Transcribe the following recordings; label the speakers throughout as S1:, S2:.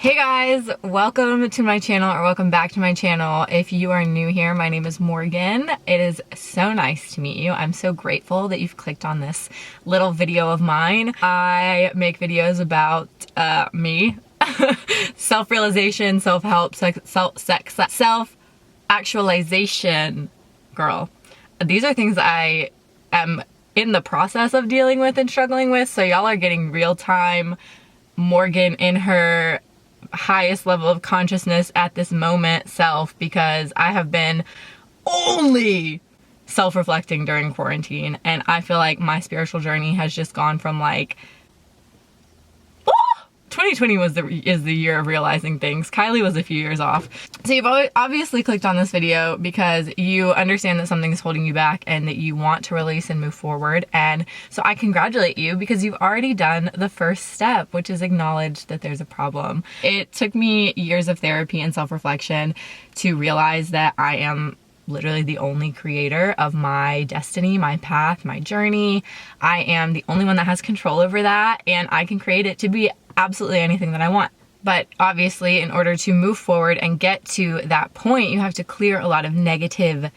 S1: Hey guys, welcome to my channel, or welcome back to my channel. If you are new here, my name is Morgan. It is so nice to meet you. I'm so grateful that you've clicked on this little video of mine. I make videos about me, self-realization, self-help, self-actualization, girl. These are things I am in the process of dealing with and struggling with, so y'all are getting real-time Morgan in her highest level of consciousness at this moment self, because I have been only self-reflecting during quarantine, and I feel like my spiritual journey has just gone from like 2020 is the year of realizing things. Kylie was a few years off. So you've obviously clicked on this video because you understand that something is holding you back and that you want to release and move forward. And so I congratulate you because you've already done the first step, which is acknowledge that there's a problem. It took me years of therapy and self-reflection to realize that I am literally the only creator of my destiny, my path, my journey. I am the only one that has control over that, and I can create it to be absolutely anything that I want. But obviously, in order to move forward and get to that point, you have to clear a lot of negativities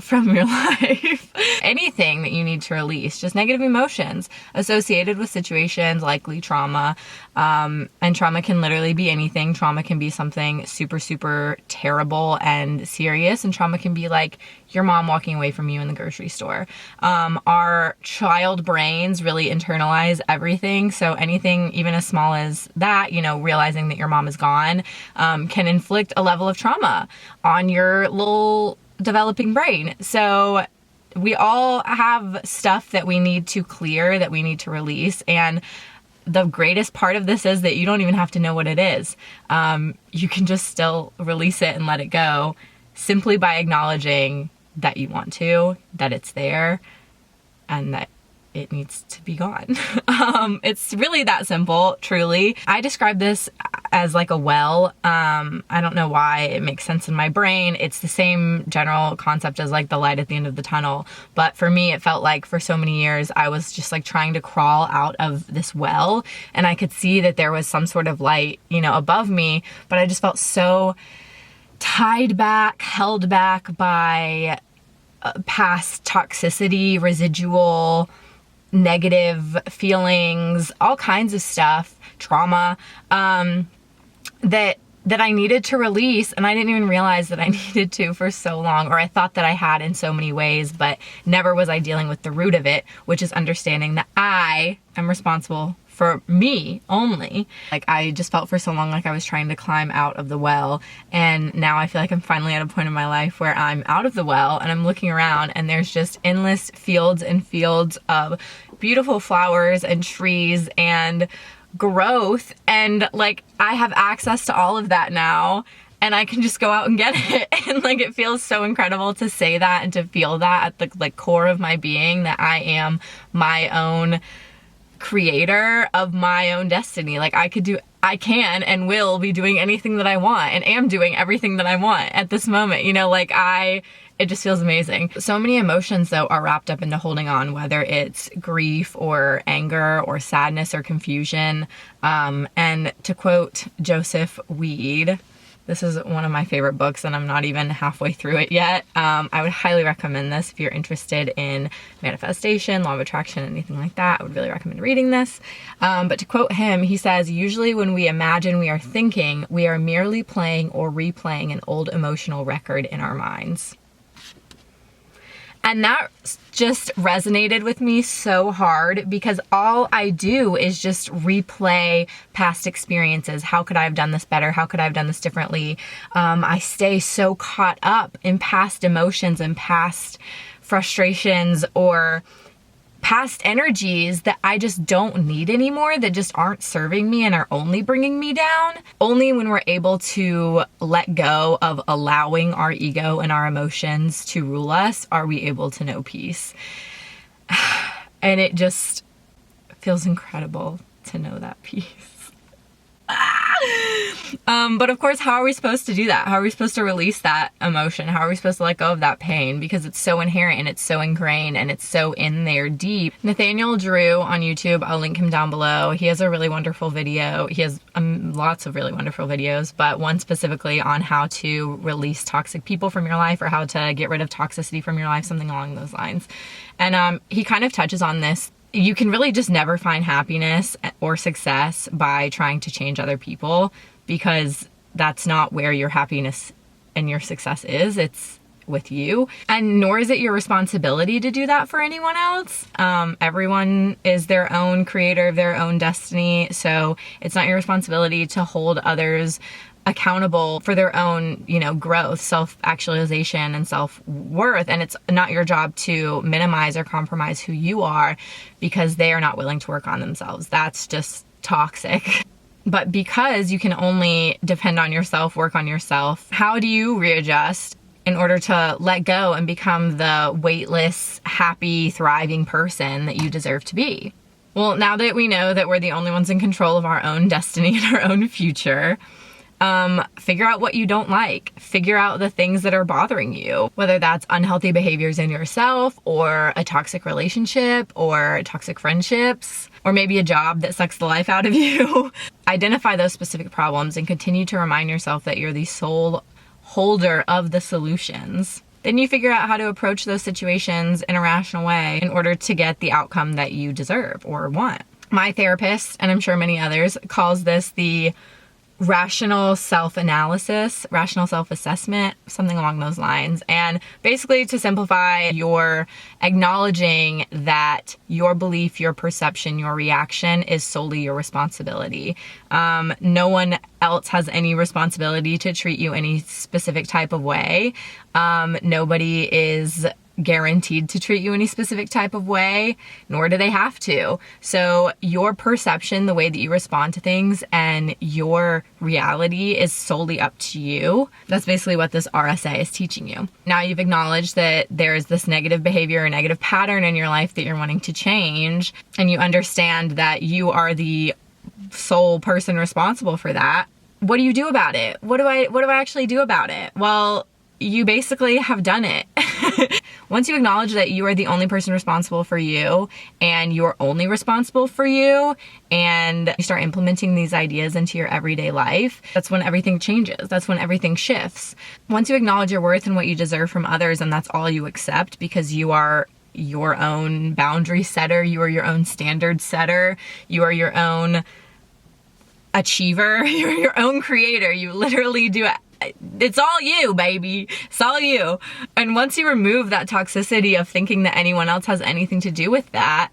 S1: from your life. Anything that you need to release, just negative emotions associated with situations, likely trauma. And trauma can literally be anything. Trauma can be something super, super terrible and serious. And trauma can be like your mom walking away from you in the grocery store. Our child brains really internalize everything. So anything, even as small as that, realizing that your mom is gone, can inflict a level of trauma on your little developing brain. So we all have stuff that we need to clear, that we need to release. And the greatest part of this is that you don't even have to know what it is. You can just still release it and let it go simply by acknowledging that you want to, that it's there, and that it needs to be gone. It's really that simple, truly. I describe this as like a well. I don't know why it makes sense in my brain. It's the same general concept as like the light at the end of the tunnel. But for me, it felt like for so many years, I was just like trying to crawl out of this well, and I could see that there was some sort of light, above me, but I just felt so tied back, held back by past toxicity, residual negative feelings, all kinds of stuff, trauma, that I needed to release, and I didn't even realize that I needed to for so long, or I thought that I had in so many ways, but never was I dealing with the root of it, which is understanding that I am responsible for me only. Like, I just felt for so long like I was trying to climb out of the well, and now I feel like I'm finally at a point in my life where I'm out of the well and I'm looking around and there's just endless fields and fields of beautiful flowers and trees and growth, and like I have access to all of that now, and I can just go out and get it. And like, it feels so incredible to say that and to feel that at the like core of my being, that I am my own creator of my own destiny. Like, I can and will be doing anything that I want, and am doing everything that I want at this moment. It just feels amazing. So many emotions, though, are wrapped up into holding on, whether it's grief or anger or sadness or confusion. And to quote Joseph Weed, this is one of my favorite books, and I'm not even halfway through it yet. I would highly recommend this if you're interested in manifestation, law of attraction, anything like that. I would really recommend reading this. But to quote him, he says, "Usually when we imagine we are thinking, we are merely playing or replaying an old emotional record in our minds." And that just resonated with me so hard, because all I do is just replay past experiences. How could I have done this better? How could I have done this differently? I stay so caught up in past emotions and past frustrations or past energies that I just don't need anymore, that just aren't serving me and are only bringing me down. Only when we're able to let go of allowing our ego and our emotions to rule us are we able to know peace. And it just feels incredible to know that peace. But of course, how are we supposed to do that? How are we supposed to release that emotion? How are we supposed to let go of that pain? Because it's so inherent and it's so ingrained and it's so in there deep. Nathaniel Drew on YouTube, I'll link him down below. He has a really wonderful video. He has lots of really wonderful videos, but one specifically on how to release toxic people from your life or how to get rid of toxicity from your life, something along those lines. And he kind of touches on this. You can really just never find happiness or success by trying to change other people, because that's not where your happiness and your success is. It's with you. And nor is it your responsibility to do that for anyone else. Everyone is their own creator of their own destiny. So it's not your responsibility to hold others accountable for their own, growth, self-actualization, and self-worth. And it's not your job to minimize or compromise who you are because they are not willing to work on themselves. That's just toxic. But because you can only depend on yourself, work on yourself, how do you readjust in order to let go and become the weightless, happy, thriving person that you deserve to be? Well, now that we know that we're the only ones in control of our own destiny and our own future, figure out what you don't like. Figure out the things that are bothering you, whether that's unhealthy behaviors in yourself or a toxic relationship or toxic friendships, or maybe a job that sucks the life out of you. Identify those specific problems and continue to remind yourself that you're the sole holder of the solutions. Then you figure out how to approach those situations in a rational way in order to get the outcome that you deserve or want. My therapist, and I'm sure many others, calls this the rational self-analysis, rational self-assessment, something along those lines. And basically, to simplify, you're acknowledging that your belief, your perception, your reaction is solely your responsibility. No one else has any responsibility to treat you any specific type of way. Nobody is guaranteed to treat you any specific type of way, nor do they have to. So your perception, the way that you respond to things, and your reality is solely up to you. That's basically what this RSA is teaching you. Now you've acknowledged that there's this negative behavior or negative pattern in your life that you're wanting to change, and you understand that you are the sole person responsible for that. What do you do about it? What do I actually do about it? Well, you basically have done it. Once you acknowledge that you are the only person responsible for you and you're only responsible for you, and you start implementing these ideas into your everyday life, that's when everything changes. That's when everything shifts. Once you acknowledge your worth and what you deserve from others, and that's all you accept because you are your own boundary setter, you are your own standard setter, you are your own achiever, you're your own creator. You literally do it. It's all you, baby. It's all you. And once you remove that toxicity of thinking that anyone else has anything to do with that,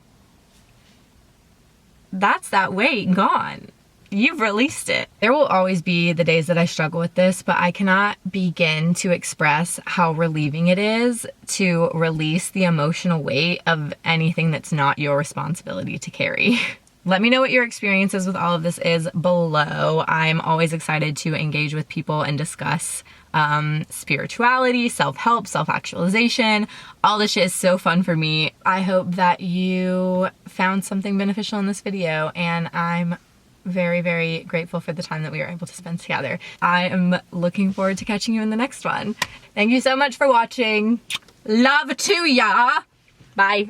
S1: that's that weight gone. You've released it. There will always be the days that I struggle with this, but I cannot begin to express how relieving it is to release the emotional weight of anything that's not your responsibility to carry. Let me know what your experiences with all of this is below. I'm always excited to engage with people and discuss spirituality, self-help, self-actualization. All this shit is so fun for me. I hope that you found something beneficial in this video, and I'm very, very grateful for the time that we were able to spend together. I am looking forward to catching you in the next one. Thank you so much for watching. Love to ya. Bye.